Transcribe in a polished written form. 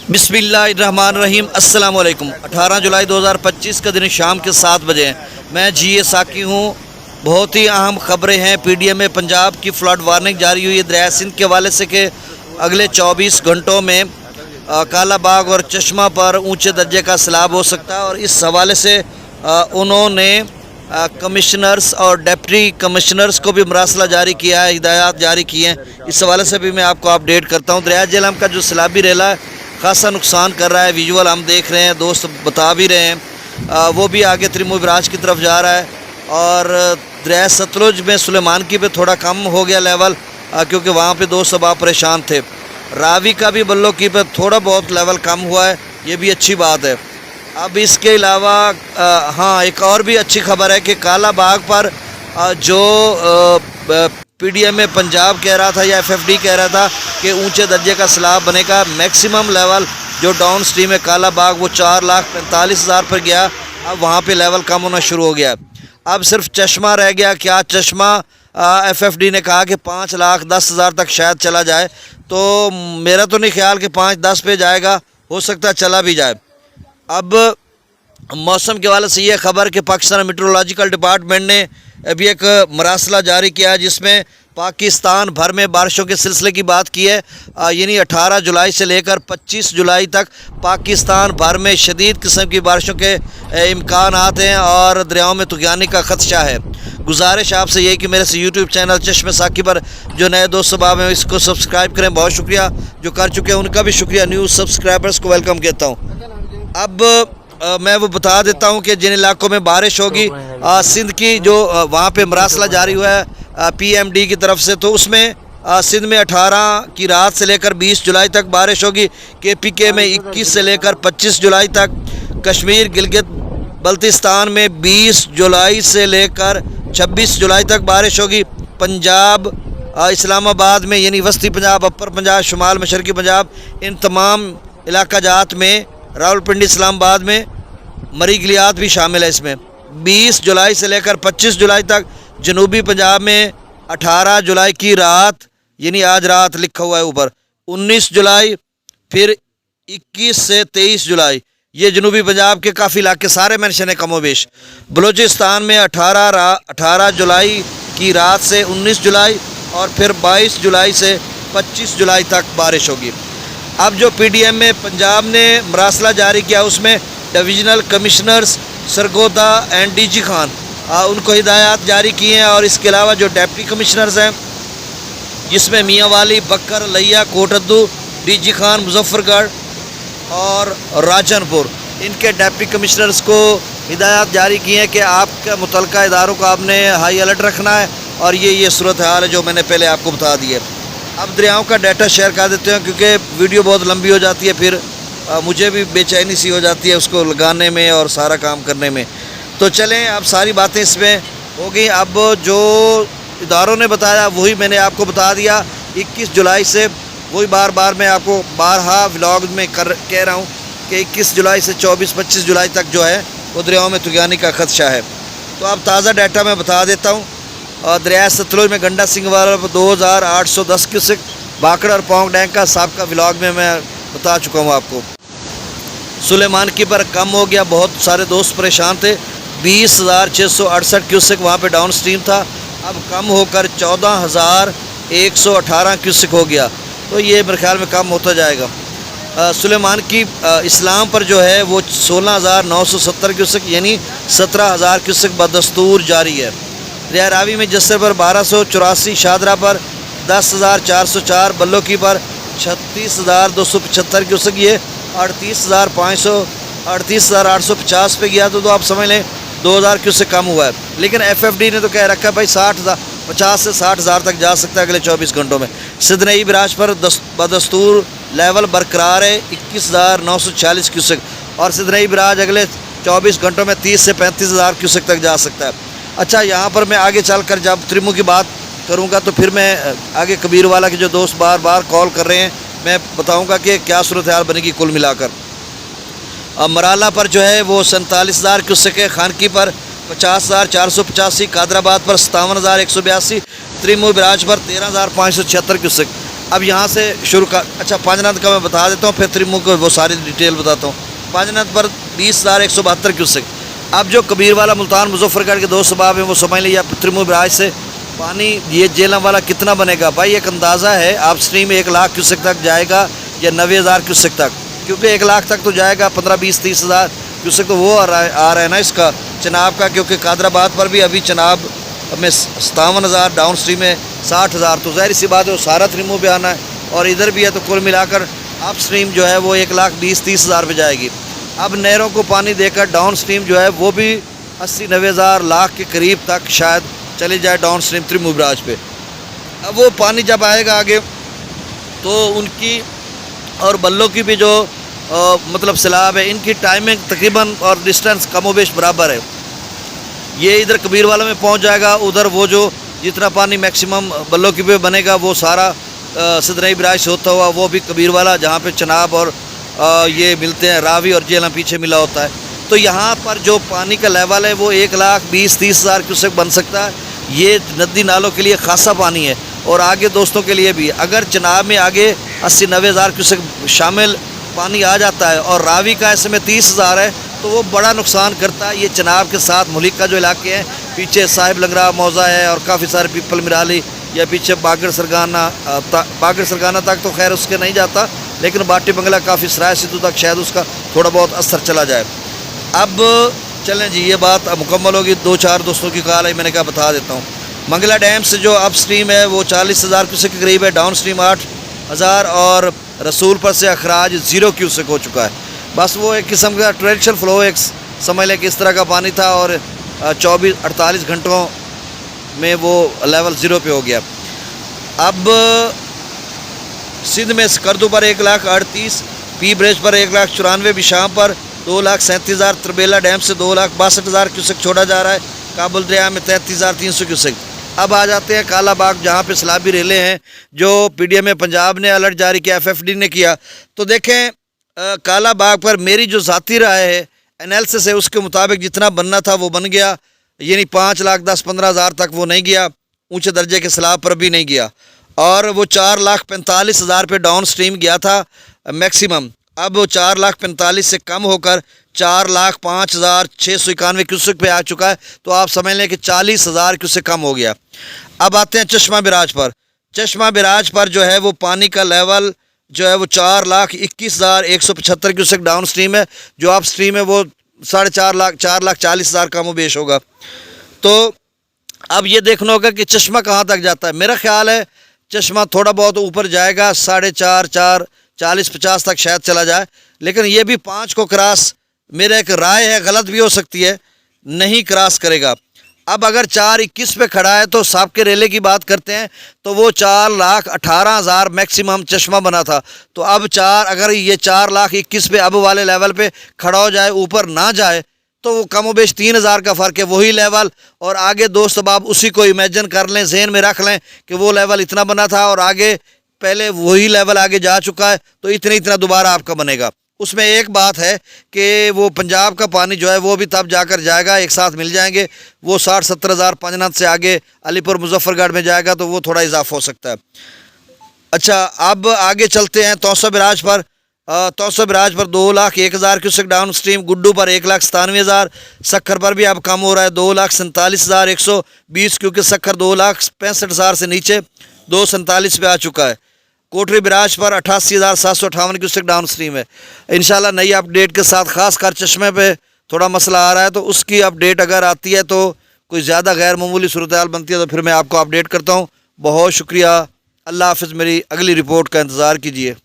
बिस्मिल्लाहिर्रहमानिर्रहीम अस्सलाम वालेकुम। 18 जुलाई 2025 का दिन शाम के 7 बजे हैं। मैं GA साकी हूँ। बहुत ही अहम खबरें हैं। PDM में पंजाब की फ्लड वार्निंग जारी हुई है दरिया सिंध के हवाले से कि अगले 24 घंटों में काला बाग और चश्मा पर ऊंचे दर्जे का सैलाब हो सकता है। और इस हवाले से उन्होंने कमिश्नर्स और डिप्टी कमिश्नर्स को भी मरासला जारी किया है, हिदायत जारी की हैं। इस हवाले से भी मैं आपको अपडेट करता हूँ। दरिया झेलम का जो सैलाबी रेला है खासा नुकसान कर रहा है। विजुअल हम देख रहे हैं, दोस्त बता भी रहे हैं। वो भी आगे त्रिमू बराज की तरफ जा रहा है। और दरिया सतलुज में सुलेमानकी पे थोड़ा कम हो गया लेवल, क्योंकि वहाँ पे दोस्त सब परेशान थे। रावी का भी बल्लो की पे थोड़ा बहुत लेवल कम हुआ है, ये भी अच्छी बात है। अब इसके अलावा हाँ, एक और भी अच्छी खबर है कि काला बाग पर जो PDM में पंजाब कह रहा था या FFD कह रहा था कि ऊंचे दर्जे का सैलाब बनेगा। मैक्सिमम लेवल जो डाउन स्ट्रीम है काला बाग वो 4,45,000 पर गया। अब वहाँ पे लेवल कम होना शुरू हो गया। अब सिर्फ चश्मा रह गया। क्या चश्मा FFD ने कहा कि 5,10,000 तक शायद चला जाए, तो मेरा तो नहीं ख्याल कि 5-10 पे जाएगा, हो सकता है चला भी जाए। अब मौसम के हवाले से ये खबर कि पाकिस्तान मेट्रोलॉजिकल डिपार्टमेंट ने अभी एक मरासला जारी किया है जिसमें पाकिस्तान भर में बारिशों के सिलसिले की बात की है। यानी 18 जुलाई से लेकर 25 जुलाई तक पाकिस्तान भर में शदीद किस्म की बारिशों के इम्कान आते हैं और दरियाओं में तुगयानी का ख़दशा है। गुजारिश आपसे यही कि मेरे से YouTube चैनल चश्मे साकी पर जो नए दोस्त सबाब हैं इसको सब्सक्राइब करें। बहुत शुक्रिया जो कर चुके हैं उनका भी शुक्रिया। न्यूज़ सब्सक्राइबर्स को वेलकम कहता हूँ। अब मैं वो बता देता हूँ कि जिन इलाकों में बारिश होगी, सिंध की जो वहाँ पे मरासला जारी हुआ है PMD की तरफ से, तो उसमें सिंध में 18 की रात से लेकर 20 जुलाई तक बारिश होगी। KPK में 21 से लेकर 25 जुलाई तक, कश्मीर गिलगित बल्तिस्तान में 20 जुलाई से लेकर 26 जुलाई तक बारिश होगी। पंजाब इस्लामाबाद में यानी वस्ती पंजाब, अपर पंजाब, शुमाल मशरकी पंजाब, इन तमाम इलाका जात में, रावलपिंडी इस्लामाबाद में मरी गिलियात भी शामिल है इसमें, 20 जुलाई से लेकर 25 जुलाई तक। जनूबी पंजाब में 18 जुलाई की रात यानी आज रात लिखा हुआ है ऊपर, 19 जुलाई, फिर 21 से 23 जुलाई। ये जनूबी पंजाब के काफ़ी इलाके सारे मेंशन है कमोबेश। बलूचिस्तान में 18 जुलाई की रात से 19 जुलाई और फिर 22 जुलाई से 25 जुलाई तक बारिश होगी। अब जो PDM में पंजाब ने मरासला जारी किया उसमें divisional commissioners Sargodha and DG Khan उनको हिदायत जारी की हैं। और इसके अलावा जो डिप्टी कमिश्नर्स हैं जिसमें मियाँ वाली, बकर, लिया, कोटद्दू, DG खान मुजफ्फरगढ़ और राजनपुर, इनके डिप्टी कमिश्नर्स को हिदायत जारी की है कि आपके मुतल्लिका इदारों को आपने हाई अलर्ट रखना है। और ये सूरत हाल है जो मैंने पहले आपको बता दी है। अब दरियाओं का डाटा शेयर कर देते हैं क्योंकि वीडियो बहुत लंबी हो जाती है, फिर मुझे भी बेचैनी सी हो जाती है उसको लगाने में और सारा काम करने में। तो चलें, अब सारी बातें इसमें हो गई। अब जो इदारों ने बताया वही मैंने आपको बता दिया। 21 जुलाई से वही बार मैं आपको बारहा व्लॉग में कह रहा हूँ कि 21 जुलाई से 24-25 जुलाई तक जो है वो दरियाओं में तुगयानी का खदशा है। तो अब ताज़ा डाटा मैं बता देता हूँ। और दरिया सतलुज में गंडा सिंह वाला 2,810 क्यूसेक, बाकड़ और पौंग डैंग का सबका व्लॉग में मैं बता चुका हूँ आपको। सुलेमानकी पर कम हो गया, बहुत सारे दोस्त परेशान थे। 20,668 क्यूसेक वहाँ पे डाउन स्ट्रीम था, अब कम होकर 14,118 क्यूसेक हो गया। तो ये मेरे ख्याल में कम होता जाएगा। सुलेमानकी इस्लाम पर जो है वो 16,970 क्यूसेक यानी 17,000 क्यूसेक बदस्तूर जारी है। दरिया रावी में जस्सर पर 1284, शादरा पर 10,404, बल्लो की पर 36,275 क्यूसेक, ये 38,850 पे गया। तो आप समझ लें 2,000 क्यूसेक कम हुआ है। लेकिन FFD ने तो कह रखा है भाई 50 से 60,000 तक जा सकता है अगले 24 घंटों में। सिदनई बराज पर बदस्तूर लेवल बरकरार है 21,940 क्यूसेक और सिदनई बराज अगले 24 घंटों में 30 से 35,000 क्यूसेक तक जा सकता है। अच्छा, यहाँ पर मैं आगे चलकर जब त्रिमू की बात करूँगा तो फिर मैं आगे कबीर वाला के जो दोस्त बार कॉल कर रहे हैं मैं बताऊँगा कि क्या सूरत हाल बनेगी कुल मिलाकर। मराला पर जो है वो 47,000 क्यूसेक है, खानकी पर 50,485, कादराबाद पर 57,182, त्रिमू बराज पर 13,576 क्यूसेक। अब यहाँ से शुरू कर, अच्छा पांचनाथ का मैं बता देता हूँ, फिर त्रिमु को वो सारी डिटेल बताता हूँ। पांचनाथ पर 20,172 क्यूसेक। अब जो कबीर वाला मुल्तान मुजफ्फरगढ़ के 2 सबाब हैं वो समझ लीजिए, त्रिमु बराज से पानी ये जेलम वाला कितना बनेगा भाई, एक अंदाज़ा है। आप स्ट्रीम 1 लाख क्यूसेक तक जाएगा या 90,000 क्यूसेक तक, क्योंकि 1 लाख तक तो जाएगा, 15, 20, 30 हज़ार क्यूसेक तो वो आ रहा है ना इसका चनाब का, क्योंकि कादराबाद पर भी अभी चनाब में 57,000, डाउन स्ट्रीम में 60,000, तो ज़ाहिर सी बात है वो सारा त्रिमु पे आना है, और इधर भी है, तो कुल मिलाकर अप स्ट्रीम जो है वो 1,20,30 हज़ार पे जाएगी। अब नहरों को पानी देकर डाउन स्ट्रीम जो है वो भी 80-90 हज़ार लाख के करीब तक शायद चली जाए डाउन स्ट्रीम त्रिमु बराज पे। अब वो पानी जब आएगा आगे तो उनकी और बल्लों की भी जो मतलब सैलाब है, इनकी टाइमिंग तकरीबन और डिस्टेंस कमोबेश बराबर है। ये इधर कबीर वाला में पहुंच जाएगा, उधर वो जो जितना पानी मैक्सिमम बल्लों की पे बनेगा वो सारा सदरई बराज से होता हुआ वो भी कबीर वाला, जहाँ पे चनाब और ये मिलते हैं, रावी और जेलम पीछे मिला होता है। तो यहाँ पर जो पानी का लेवल है वो 1,20,30 हज़ार क्यूसेक बन सकता है। ये नदी नालों के लिए खासा पानी है, और आगे दोस्तों के लिए भी। अगर चनाब में आगे 80-90 हज़ार क्यूसेक शामिल पानी आ जाता है और रावी का ऐसे में 30 हज़ार है, तो वो बड़ा नुकसान करता है। ये चनाब के साथ मुल्क का जो इलाके हैं, पीछे साहिब लंगरा मौज़ा है और काफ़ी सारे पीपल मिराली, या पीछे बागर सरगाना तक तो खैर उसके नहीं जाता, लेकिन बाटी बंगला काफ़ी सराय सिद्धू तक शायद उसका थोड़ा बहुत असर चला जाए। अब चलें जी, ये बात मुकम्मल होगी। 2-4 दोस्तों की कॉल है, मैंने कहा बता देता हूँ। मंगला डैम से जो अप स्ट्रीम है वो 40,000 क्यूसेक के करीब है, डाउन स्ट्रीम 8,000, और रसूल पर से अखराज 0 क्यूसेक हो चुका है। बस वो एक किस्म का ट्रेडिशनल फ्लो, एक समझ लें कि इस तरह का पानी था, और 24-48 घंटों में वो लेवल 0 पे हो गया। अब सिंध में स्कर्दू पर 1,38,000, पी ब्रिज पर 1,94,000, बिशाम पर 2,37,000, तरबेला डैम से 2,62,000 क्यूसेक छोड़ा जा रहा है, काबुल दरिया में 33,300 क्यूसेक। अब आ जाते हैं काला बाग, जहाँ पे सैलाबी रेले हैं, जो PDM पंजाब ने अलर्ट जारी किया, FFD ने किया। तो देखें काला बाग पर मेरी जो ज़ाती राय है, एनालिसिस है, उसके मुताबिक जितना बनना था वो बन गया, यानी 5,10,15,000 तक वो नहीं गया, ऊंचे दर्जे के सैलाब पर भी नहीं गया, और वो 4,45,000 पे डाउन स्ट्रीम गया था मैक्सिमम। अब वो 4,45,000 से कम होकर 4,05,691 क्यूसेक पे आ चुका है, तो आप समझ लें कि 40,000 क्यूसेक कम हो गया। अब आते हैं चश्मा बिराज पर। चश्मा बिराज पर जो है वो पानी का लेवल जो है वो 4,21,175 क्यूसेक डाउन स्ट्रीम है, जो आप स्ट्रीम है वो 4,40,000 कम बेश होगा। तो अब ये देखना होगा कि चश्मा कहाँ तक जाता है। मेरा ख्याल है चश्मा थोड़ा बहुत ऊपर जाएगा, 4.5, 40-50 तक शायद चला जाए, लेकिन ये भी 5 को क्रॉस, मेरा एक राय है, गलत भी हो सकती है, नहीं क्रॉस करेगा। अब अगर 4.21 पे खड़ा है तो साहब के रेले की बात करते हैं तो वो 4,18,000 मैक्सिमम चश्मा बना था। तो अब अगर ये 4,21 पे अब वाले लेवल पे खड़ा हो जाए, ऊपर ना जाए, तो वो कमोबेश 3,000 का फ़र्क है, वही लेवल। और आगे दोस्त अब आप उसी को इमेजिन कर लें, जहन में रख लें कि वो लेवल इतना बना था और आगे पहले वही लेवल आगे जा चुका है, तो इतना दोबारा आपका बनेगा। उसमें एक बात है कि वो पंजाब का पानी जो है वो भी तब जाकर जाएगा, एक साथ मिल जाएंगे, वो 60-70 हज़ार पांचनाथ से आगे अलीपुर मुजफ्फरगढ़ में जाएगा, तो वो थोड़ा इजाफा हो सकता है। अच्छा, अब आगे चलते हैं तौसा बिराज पर। तौसा बिराज पर 2,01,000 क्यूसेक डाउन स्ट्रीम, गुड्डू पर 1,97,000, सखर पर भी अब कम हो रहा है, 2,47,120, क्योंकि सखर 2,65,000 से नीचे 2,47 पे आ चुका है। कोटरी बिराज पर 88,758 क्यूसेक डाउन स्ट्रीम है। इंशाल्लाह नई अपडेट के साथ, खास कर चश्मे पे थोड़ा मसला आ रहा है, तो उसकी अपडेट अगर आती है तो कोई ज़्यादा गैर मामूली सूरत हाल बनती है तो फिर मैं आपको अपडेट करता हूँ। बहुत शुक्रिया, अल्लाह हाफ़िज़। मेरी अगली रिपोर्ट का इंतज़ार कीजिए।